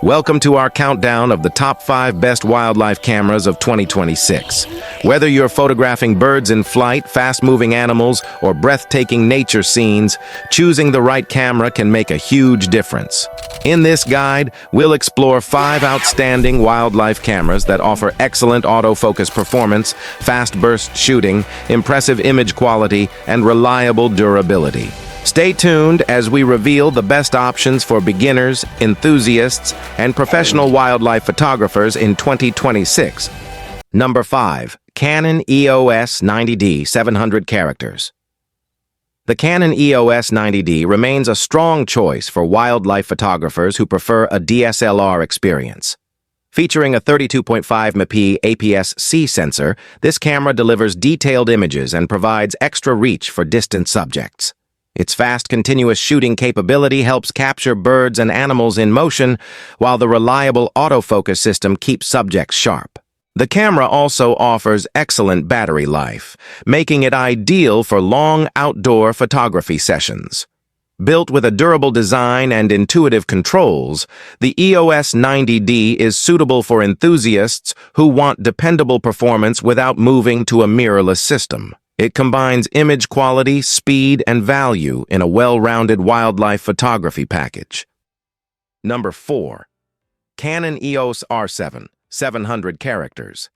Welcome to our countdown of the top 5 best wildlife cameras of 2026. Whether you're photographing birds in flight, fast-moving animals, or breathtaking nature scenes, choosing the right camera can make a huge difference. In this guide, we'll explore 5 outstanding wildlife cameras that offer excellent autofocus performance, fast burst shooting, impressive image quality, and reliable durability. Stay tuned as we reveal the best options for beginners, enthusiasts, and professional wildlife photographers in 2026. Number 5. Canon EOS 90D 700 characters. The Canon EOS 90D remains a strong choice for wildlife photographers who prefer a DSLR experience. Featuring a 32.5 MP APS-C sensor, this camera delivers detailed images and provides extra reach for distant subjects. Its fast, continuous shooting capability helps capture birds and animals in motion, while the reliable autofocus system keeps subjects sharp. The camera also offers excellent battery life, making it ideal for long outdoor photography sessions. Built with a durable design and intuitive controls, the EOS 90D is suitable for enthusiasts who want dependable performance without moving to a mirrorless system. It combines image quality, speed, and value in a well-rounded wildlife photography package. Number 4. Canon EOS R7, 700 characters.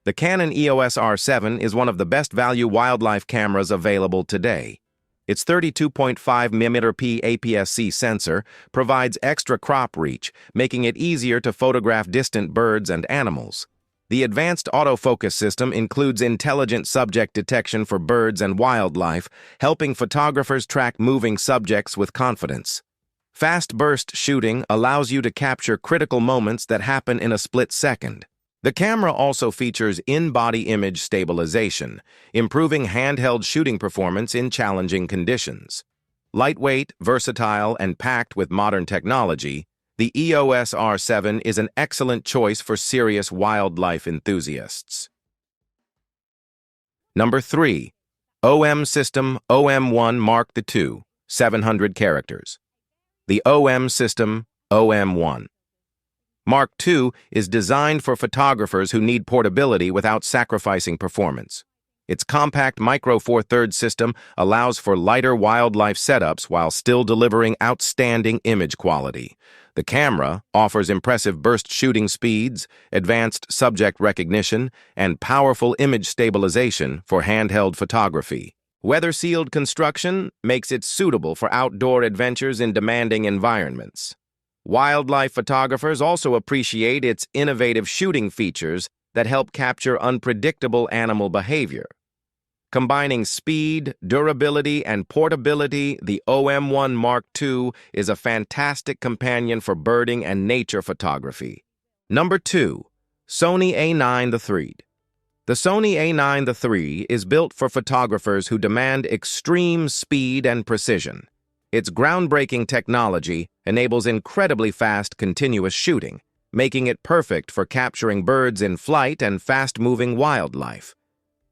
The Canon EOS R7 is one of the best value wildlife cameras available today. Its 32.5mm APS-C sensor provides extra crop reach, making it easier to photograph distant birds and animals. The advanced autofocus system includes intelligent subject detection for birds and wildlife, helping photographers track moving subjects with confidence. Fast burst shooting allows you to capture critical moments that happen in a split second. The camera also features in-body image stabilization, improving handheld shooting performance in challenging conditions. Lightweight, versatile, and packed with modern technology, the EOS R7 is an excellent choice for serious wildlife enthusiasts. Number 3. OM System OM1 Mark II, 700 characters. The OM System OM1 Mark II is designed for photographers who need portability without sacrificing performance. Its compact Micro Four Thirds system allows for lighter wildlife setups while still delivering outstanding image quality. The camera offers impressive burst shooting speeds, advanced subject recognition, and powerful image stabilization for handheld photography. Weather-sealed construction makes it suitable for outdoor adventures in demanding environments. Wildlife photographers also appreciate its innovative shooting features that help capture unpredictable animal behavior. Combining speed, durability, and portability, the OM1 Mark II is a fantastic companion for birding and nature photography. Number 2. Sony A9 III. The Sony A9 III is built for photographers who demand extreme speed and precision. Its groundbreaking technology enables incredibly fast, continuous shooting, making it perfect for capturing birds in flight and fast-moving wildlife.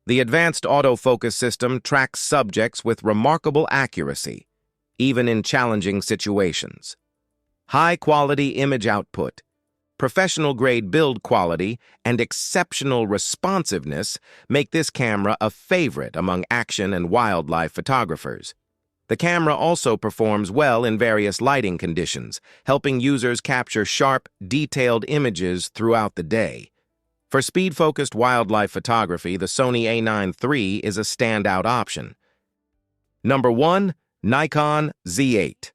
The advanced autofocus system tracks subjects with remarkable accuracy, even in challenging situations. High-quality image output, professional-grade build quality, and exceptional responsiveness make this camera a favorite among action and wildlife photographers. The camera also performs well in various lighting conditions, helping users capture sharp, detailed images throughout the day. For speed-focused wildlife photography, the Sony A9 III is a standout option. Number 1. Nikon Z8.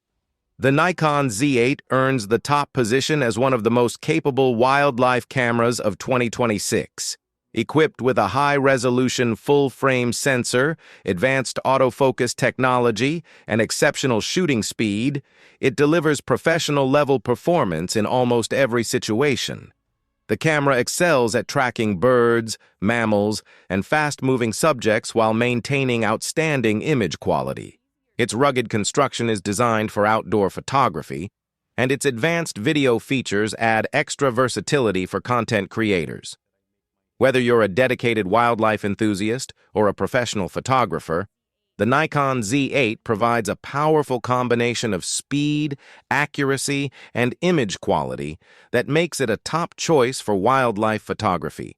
The Nikon Z8 earns the top position as one of the most capable wildlife cameras of 2026. Equipped with a high-resolution full-frame sensor, advanced autofocus technology, and exceptional shooting speed, it delivers professional-level performance in almost every situation. The camera excels at tracking birds, mammals, and fast-moving subjects while maintaining outstanding image quality. Its rugged construction is designed for outdoor photography, and its advanced video features add extra versatility for content creators. Whether you're a dedicated wildlife enthusiast or a professional photographer, The Nikon Z8 provides a powerful combination of speed, accuracy, and image quality that makes it a top choice for wildlife photography.